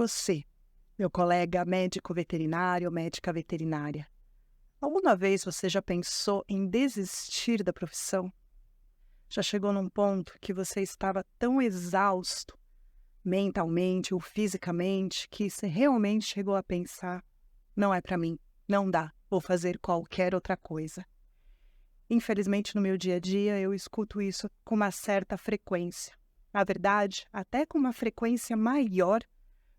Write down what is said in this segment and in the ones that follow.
você, meu colega médico veterinário ou médica veterinária, alguma vez você já pensou em desistir da profissão? Já chegou num ponto que você estava tão exausto, mentalmente ou fisicamente, que você realmente chegou a pensar: não é para mim, não dá, vou fazer qualquer outra coisa. Infelizmente, no meu dia a dia, eu escuto isso com uma certa frequência. Na verdade, até com uma frequência maior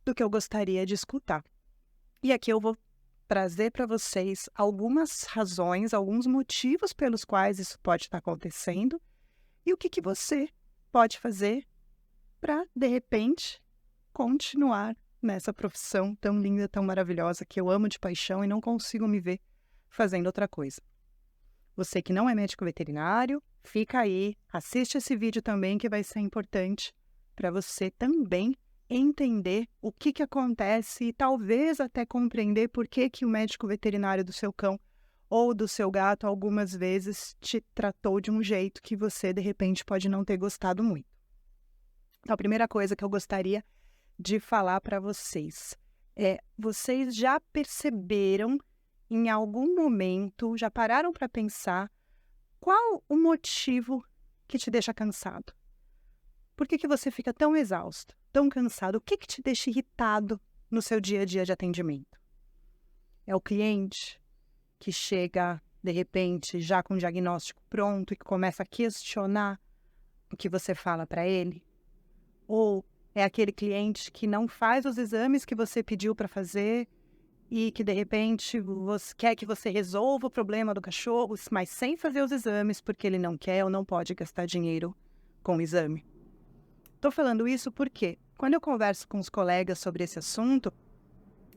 do que eu gostaria de escutar. E aqui eu vou trazer para vocês algumas razões, alguns motivos pelos quais isso pode estar acontecendo e o que você pode fazer para, de repente, continuar nessa profissão tão linda, tão maravilhosa, que eu amo de paixão e não consigo me ver fazendo outra coisa. Você que não é médico veterinário, fica aí, assiste esse vídeo também que vai ser importante para você também entender o que acontece e talvez até compreender por que o médico veterinário do seu cão ou do seu gato algumas vezes te tratou de um jeito que você, de repente, pode não ter gostado muito. Então, a primeira coisa que eu gostaria de falar para vocês é: vocês já perceberam em algum momento, já pararam para pensar qual o motivo que te deixa cansado? Por que você fica tão exausto, tão cansado? O que te deixa irritado no seu dia a dia de atendimento? É o cliente que chega, de repente, já com o diagnóstico pronto e que começa a questionar o que você fala para ele? Ou é aquele cliente que não faz os exames que você pediu para fazer e que, de repente, você quer que você resolva o problema do cachorro, mas sem fazer os exames porque ele não quer ou não pode gastar dinheiro com o exame? Estou falando isso porque, quando eu converso com os colegas sobre esse assunto,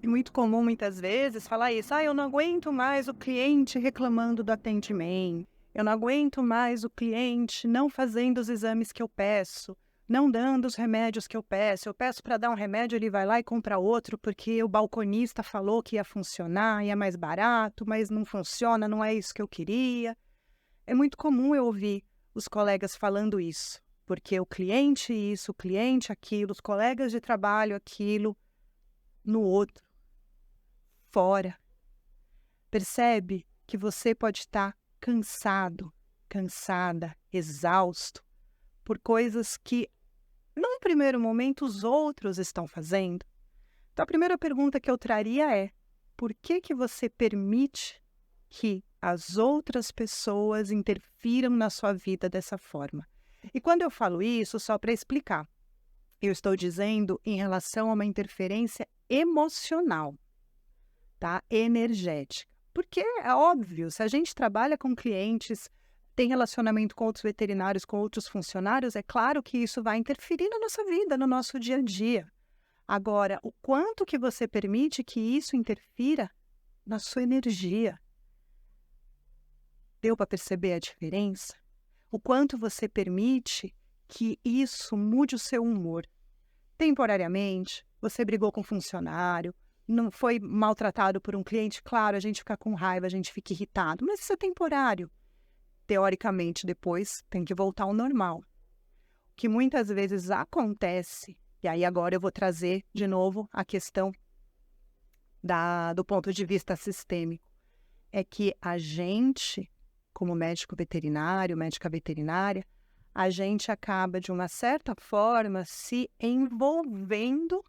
é muito comum, muitas vezes, falar isso: eu não aguento mais o cliente reclamando do atendimento, eu não aguento mais o cliente não fazendo os exames que eu peço, não dando os remédios que eu peço para dar um remédio, ele vai lá e compra outro porque o balconista falou que ia funcionar e é mais barato, mas não funciona, não é isso que eu queria. É muito comum eu ouvir os colegas falando isso, porque o cliente isso, o cliente aquilo, os colegas de trabalho aquilo, no outro, fora. Percebe que você pode estar cansado, cansada, exausto, por coisas que, num primeiro momento, os outros estão fazendo? Então, a primeira pergunta que eu traria é: por que você permite que as outras pessoas interfiram na sua vida dessa forma? E quando eu falo isso, só para explicar, eu estou dizendo em relação a uma interferência emocional, tá? Energética. Porque é óbvio, se a gente trabalha com clientes, tem relacionamento com outros veterinários, com outros funcionários, é claro que isso vai interferir na nossa vida, no nosso dia a dia. Agora, o quanto que você permite que isso interfira na sua energia? Deu para perceber a diferença? O quanto você permite que isso mude o seu humor? Temporariamente, você brigou com um funcionário, não foi maltratado por um cliente, claro, a gente fica com raiva, a gente fica irritado, mas isso é temporário. Teoricamente, depois tem que voltar ao normal. O que muitas vezes acontece, e aí agora eu vou trazer de novo a questão do ponto de vista sistêmico, é que a gente, como médico veterinário, médica veterinária, a gente acaba, de uma certa forma, se envolvendo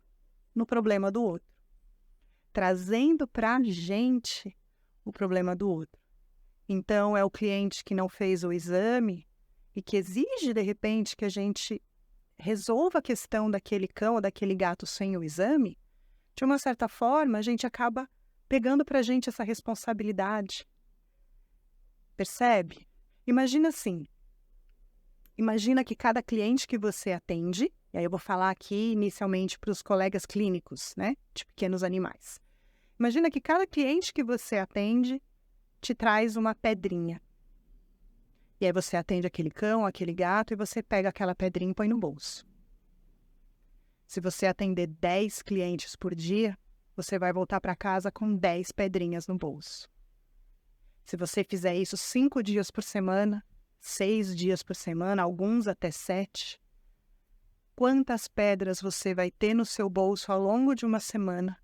no problema do outro, trazendo para a gente o problema do outro. Então, é o cliente que não fez o exame e que exige, de repente, que a gente resolva a questão daquele cão ou daquele gato sem o exame. De uma certa forma, a gente acaba pegando para a gente essa responsabilidade. Percebe? Imagina assim, imagina que cada cliente que você atende, e aí eu vou falar aqui inicialmente para os colegas clínicos, né, de pequenos animais. Imagina que cada cliente que você atende te traz uma pedrinha. E aí você atende aquele cão, aquele gato, e você pega aquela pedrinha e põe no bolso. Se você atender 10 clientes por dia, você vai voltar para casa com 10 pedrinhas no bolso. Se você fizer isso 5 dias por semana, 6 dias por semana, alguns até 7, quantas pedras você vai ter no seu bolso ao longo de uma semana,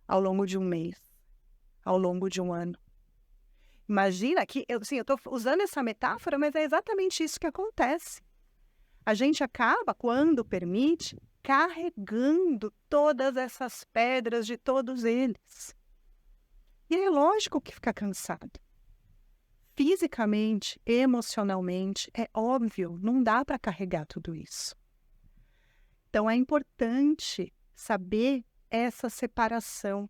ao longo de um mês, ao longo de um ano. Imagina que, eu estou usando essa metáfora, mas é exatamente isso que acontece. A gente acaba, quando permite, carregando todas essas pedras de todos eles. E é lógico que fica cansado. Fisicamente, emocionalmente, é óbvio, não dá para carregar tudo isso. Então, é importante saber essa separação.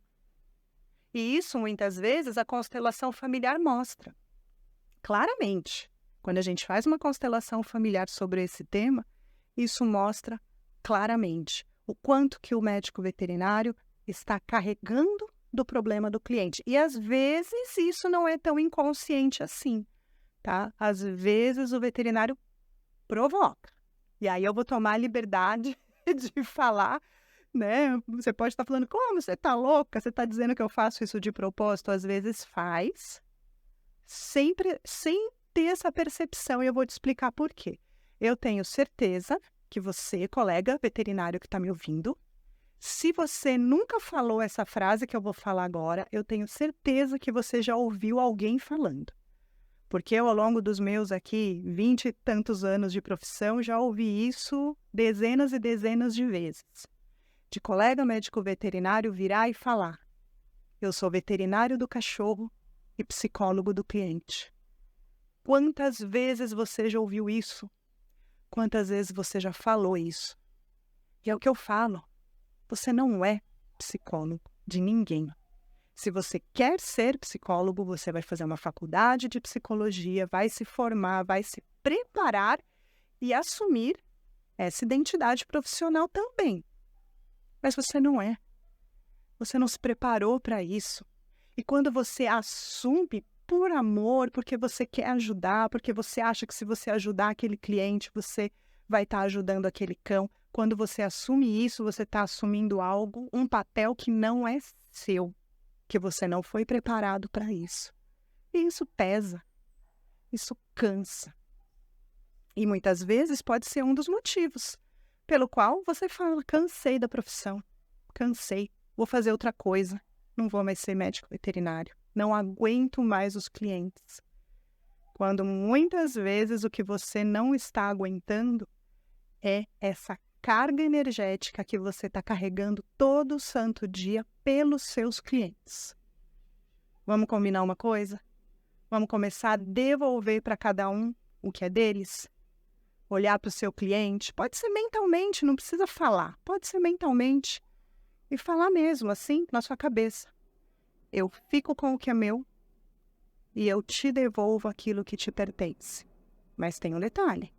E isso, muitas vezes, a constelação familiar mostra. Claramente, quando a gente faz uma constelação familiar sobre esse tema, isso mostra claramente o quanto que o médico veterinário está carregando do problema do cliente. E, às vezes, isso não é tão inconsciente assim, tá? Às vezes, o veterinário provoca. E aí eu vou tomar a liberdade de falar, né? Você pode estar falando, como você está louca? Você está dizendo que eu faço isso de propósito? Às vezes faz, sempre sem ter essa percepção. E eu vou te explicar por quê. Eu tenho certeza que você, colega veterinário que está me ouvindo, se você nunca falou essa frase que eu vou falar agora, eu tenho certeza que você já ouviu alguém falando. Porque eu, ao longo dos meus aqui 20 e tantos anos de profissão, já ouvi isso dezenas e dezenas de vezes. De colega médico veterinário virar e falar: eu sou veterinário do cachorro e psicólogo do cliente. Quantas vezes você já ouviu isso? Quantas vezes você já falou isso? E é o que eu falo. Você não é psicólogo de ninguém. Se você quer ser psicólogo, você vai fazer uma faculdade de psicologia, vai se formar, vai se preparar e assumir essa identidade profissional também. Mas você não é. Você não se preparou para isso. E quando você assume por amor, porque você quer ajudar, porque você acha que se você ajudar aquele cliente, você vai estar ajudando aquele cão. Quando você assume isso, você está assumindo algo, um papel que não é seu, que você não foi preparado para isso. E isso pesa, isso cansa. E muitas vezes pode ser um dos motivos pelo qual você fala: cansei da profissão, cansei, vou fazer outra coisa, não vou mais ser médico veterinário, não aguento mais os clientes. Quando muitas vezes o que você não está aguentando é essa carga energética que você está carregando todo santo dia pelos seus clientes. Vamos combinar uma coisa? Vamos começar a devolver para cada um o que é deles? Olhar para o seu cliente, pode ser mentalmente, não precisa falar, pode ser mentalmente, e falar mesmo assim na sua cabeça: eu fico com o que é meu e eu te devolvo aquilo que te pertence. Mas tem um detalhe: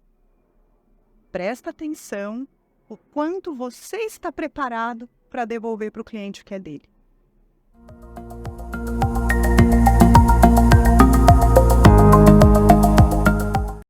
presta atenção o quanto você está preparado para devolver para o cliente o que é dele.